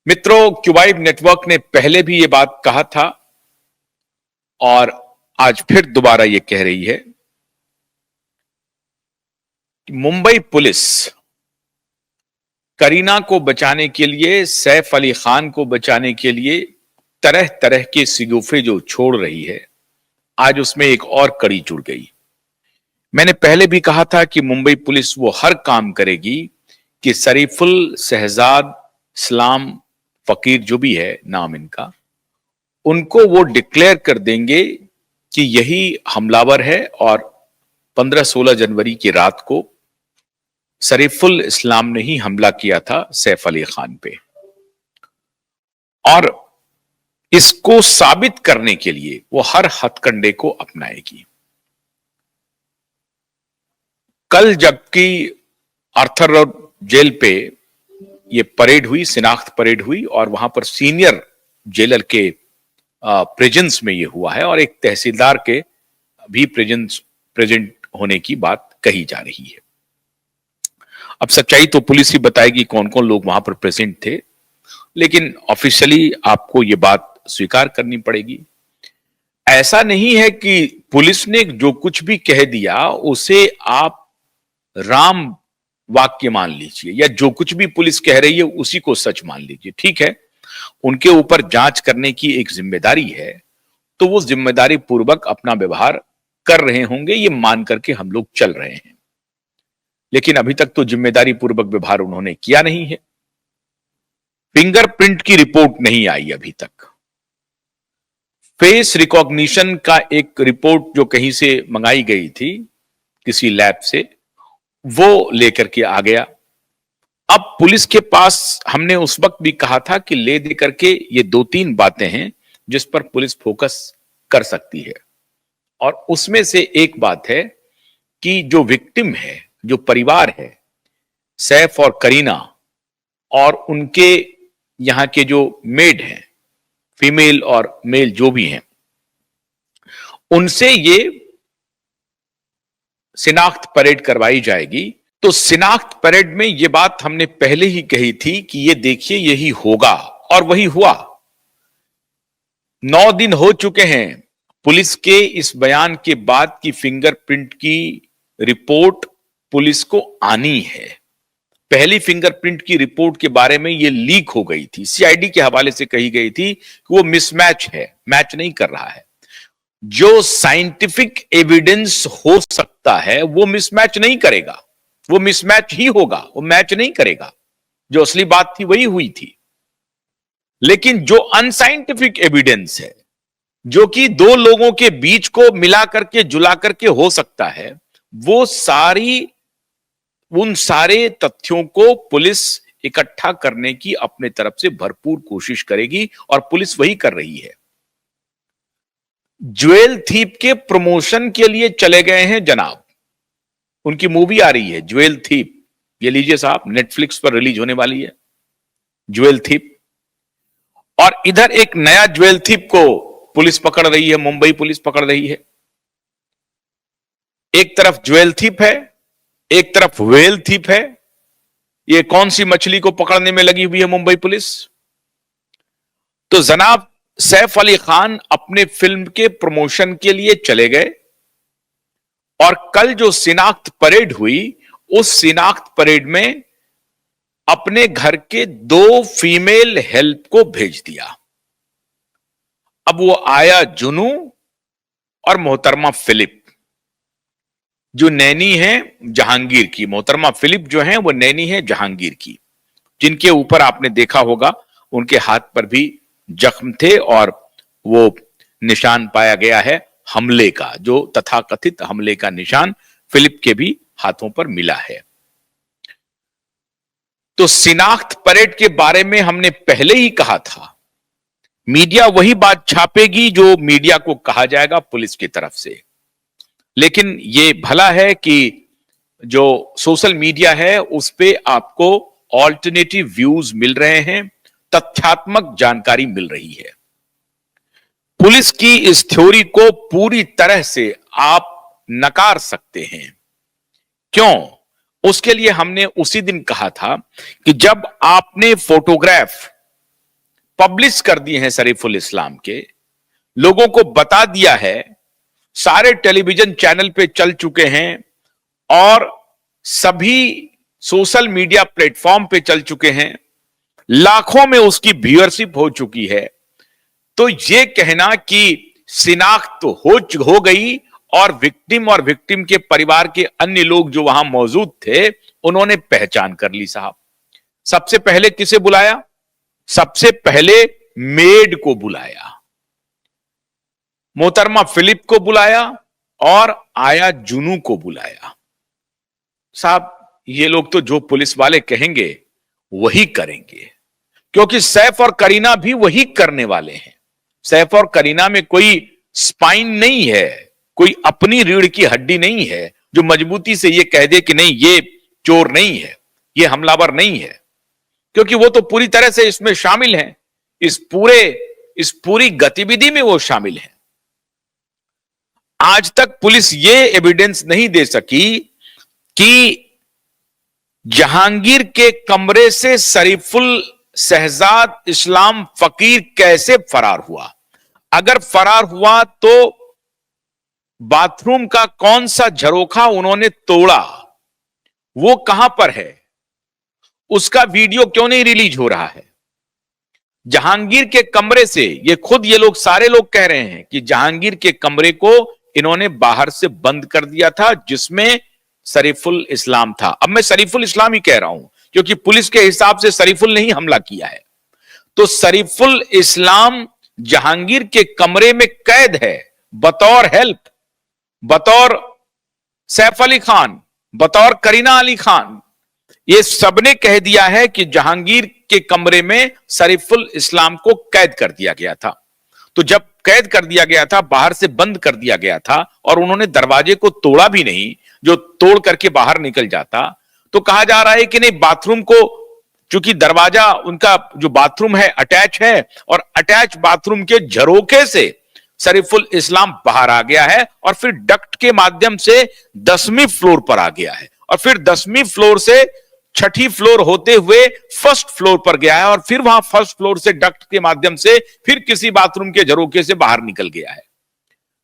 मित्रों, cuboid network ने पहले भी ये बात कहा था और आज फिर दोबारा ये कह रही है कि मुंबई पुलिस करीना को बचाने के लिए, सैफ अली खान को बचाने के लिए तरह तरह के सिगुफे जो छोड़ रही है, आज उसमें एक और कड़ी जुड़ गई। मैंने पहले भी कहा था कि मुंबई पुलिस वो हर काम करेगी कि शरीफुल, शहजाद, इस्लाम, फकीर जो भी है नाम इनका, उनको वो डिक्लेयर कर देंगे कि यही हमलावर है और 15-16 जनवरी की रात को शरीफुल इस्लाम ने ही हमला किया था सैफ अली खान पे। और इसको साबित करने के लिए वो हर हथकंडे को अपनाएगी। कल जबकि आर्थर रोड जेल पे ये परेड हुई, शिनाख्त परेड हुई और वहां पर सीनियर जेलर के प्रेजेंस में ये हुआ है और एक तहसीलदार के भी प्रेजेंट होने की बात कही जा रही है। अब सच्चाई तो पुलिस ही बताएगी कौन कौन लोग वहां पर प्रेजेंट थे, लेकिन ऑफिशियली आपको ये बात स्वीकार करनी पड़ेगी। ऐसा नहीं है कि पुलिस ने जो कुछ भी कह दिया उसे आप राम वाक्य मान लीजिए या जो कुछ भी पुलिस कह रही है उसी को सच मान लीजिए। ठीक है, उनके ऊपर जांच करने की एक जिम्मेदारी है, तो वो जिम्मेदारी पूर्वक अपना व्यवहार कर रहे होंगे, ये मान करके हम लोग चल रहे हैं। लेकिन अभी तक तो जिम्मेदारी पूर्वक व्यवहार उन्होंने किया नहीं है। फिंगरप्रिंट की रिपोर्ट नहीं आई अभी तक। फेस रिकॉग्निशन का एक रिपोर्ट जो कहीं से मंगाई गई थी किसी लैब से, वो लेकर के आ गया। अब पुलिस के पास, हमने उस वक्त भी कहा था कि ले दे करके ये 2-3 बातें हैं जिस पर पुलिस फोकस कर सकती है, और उसमें से एक बात है कि जो विक्टिम है, जो परिवार है सैफ और करीना और उनके यहां के जो मेड हैं, फीमेल और मेल जो भी हैं, उनसे ये शिनाख्त परेड करवाई जाएगी। तो शिनाख्त परेड में ये बात हमने पहले ही कही थी कि ये देखिए यही होगा, और वही हुआ। 9 दिन हो चुके हैं पुलिस के इस बयान के बाद कि फिंगरप्रिंट की रिपोर्ट पुलिस को आनी है। पहली फिंगरप्रिंट की रिपोर्ट के बारे में ये लीक हो गई थी, सीआईडी के हवाले से कही गई थी कि वो मिसमैच है, मैच नहीं कर रहा है। जो साइंटिफिक एविडेंस हो सकता है वो मिसमैच नहीं करेगा, वो मिसमैच ही होगा, वो मैच नहीं करेगा। जो असली बात थी वही हुई थी। लेकिन जो अनसाइंटिफिक एविडेंस है, जो कि 2 लोगों के बीच को मिला करके जुला करके हो सकता है, वो उन सारे तथ्यों को पुलिस इकट्ठा करने की अपने तरफ से भरपूर कोशिश करेगी, और पुलिस वही कर रही है। ज्वेल थीप के प्रमोशन के लिए चले गए हैं जनाब। उनकी मूवी आ रही है ज्वेल थीप, ये लीजिए साहब, नेटफ्लिक्स पर रिलीज होने वाली है ज्वेल थीप। और इधर एक नया ज्वेल थीप को पुलिस पकड़ रही है, मुंबई पुलिस पकड़ रही है। एक तरफ ज्वेल थीप है, एक तरफ व्हेल थीप है। ये कौन सी मछली को पकड़ने में लगी हुई है मुंबई पुलिस? तो जनाब सैफ अली खान अपने फिल्म के प्रमोशन के लिए चले गए, और कल जो शिनाख्त परेड हुई, उस शिनाख्त परेड में अपने घर के 2 फीमेल हेल्प को भेज दिया। अब वो आया जुनू और मोहतरमा फिलिप, जो नैनी है जहांगीर की। मोहतरमा फिलिप जो है वो नैनी है जहांगीर की, जिनके ऊपर आपने देखा होगा उनके हाथ पर भी जख्म थे और वो निशान पाया गया है हमले का, जो तथाकथित हमले का निशान फिलिप के भी हाथों पर मिला है। तो शिनाख्त परेड के बारे में हमने पहले ही कहा था, मीडिया वही बात छापेगी जो मीडिया को कहा जाएगा पुलिस की तरफ से। लेकिन ये भला है कि जो सोशल मीडिया है उस पे आपको ऑल्टरनेटिव व्यूज मिल रहे हैं, तथ्यात्मक जानकारी मिल रही है। पुलिस की इस थ्योरी को पूरी तरह से आप नकार सकते हैं। क्यों? उसके लिए हमने उसी दिन कहा था कि जब आपने फोटोग्राफ पब्लिश कर दिए हैं शरीफुल इस्लाम के, लोगों को बता दिया है, सारे टेलीविजन चैनल पे चल चुके हैं और सभी सोशल मीडिया प्लेटफॉर्म पे चल चुके हैं, लाखों में उसकी व्यूअरशिप हो चुकी है। तो ये कहना कि शिनाख्त तो हो गई और विक्टिम के परिवार के अन्य लोग जो वहां मौजूद थे उन्होंने पहचान कर ली। साहब, सबसे पहले किसे बुलाया? सबसे पहले मेड को बुलाया, मोहतरमा फिलिप को बुलाया और आया जुनू को बुलाया। साहब, ये लोग तो जो पुलिस वाले कहेंगे वही करेंगे, क्योंकि सैफ और करीना भी वही करने वाले हैं। सैफ और करीना में कोई स्पाइन नहीं है, कोई अपनी रीढ़ की हड्डी नहीं है जो मजबूती से ये कह दे कि नहीं ये चोर नहीं है, ये हमलावर नहीं है, क्योंकि वो तो पूरी तरह से इसमें शामिल हैं, इस पूरी गतिविधि में वो शामिल हैं। आज तक पुलिस ये एविडेंस नहीं दे सकी कि जहांगीर के कमरे से शरीफुल शहजाद इस्लाम फकीर कैसे फरार हुआ। अगर फरार हुआ तो बाथरूम का कौन सा झरोखा उन्होंने तोड़ा, वो कहां पर है, उसका वीडियो क्यों नहीं रिलीज हो रहा है। जहांगीर के कमरे से ये लोग सारे लोग कह रहे हैं कि जहांगीर के कमरे को इन्होंने बाहर से बंद कर दिया था, जिसमें शरीफुल इस्लाम था। अब मैं शरीफुल इस्लाम ही कह रहा हूं क्योंकि पुलिस के हिसाब से शरीफुल ने ही हमला किया है। तो शरीफुल इस्लाम जहांगीर के कमरे में कैद है, बतौर हेल्प, बतौर सैफ अली खान, बतौर करीना अली खान। ये सबने कह दिया है कि जहांगीर के कमरे में शरीफुल इस्लाम को कैद कर दिया गया था। तो जब कैद कर दिया गया था, बाहर से बंद कर दिया गया था और उन्होंने दरवाजे को तोड़ा भी नहीं, जो तोड़ करके बाहर निकल जाता, तो कहा जा रहा है कि नहीं, बाथरूम को, चूंकि दरवाजा उनका जो बाथरूम है अटैच है और अटैच बाथरूम के झरोखे से शरीफुल इस्लाम बाहर आ गया है और फिर डक्ट के माध्यम से 10वीं फ्लोर पर आ गया है और फिर 10वीं फ्लोर से 6ठी फ्लोर होते हुए फर्स्ट फ्लोर पर गया है और फिर वहां फर्स्ट फ्लोर से डक्ट के माध्यम से फिर किसी बाथरूम के झरोखे से बाहर निकल गया है।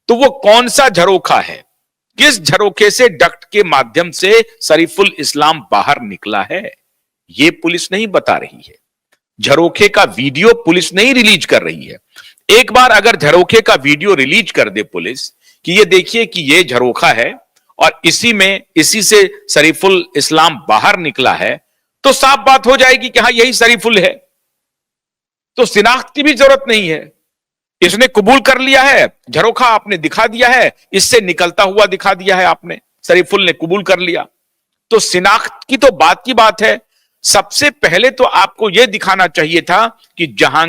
तो वो कौन सा झरोखा है, किस झरोखे से डक्ट के माध्यम से शरीफुल इस्लाम बाहर निकला है, ये पुलिस नहीं बता रही है। झरोखे का वीडियो पुलिस नहीं रिलीज कर रही है। एक बार अगर झरोखे का वीडियो रिलीज कर दे पुलिस कि ये देखिए कि ये झरोखा है और इसी से शरीफुल इस्लाम बाहर निकला है, तो साफ बात हो जाएगी कि हां यही शरीफुल है। तो शिनाख्त की भी जरूरत नहीं है, इसने कबूल कर लिया है, झरोखा आपने दिखा दिया है, इससे निकलता हुआ दिखा दिया है आपने, शरीफुल ने कबूल कर लिया। तो शिनाख्त की तो बात की बात है। सबसे पहले तो आपको यह दिखाना चाहिए था कि जहां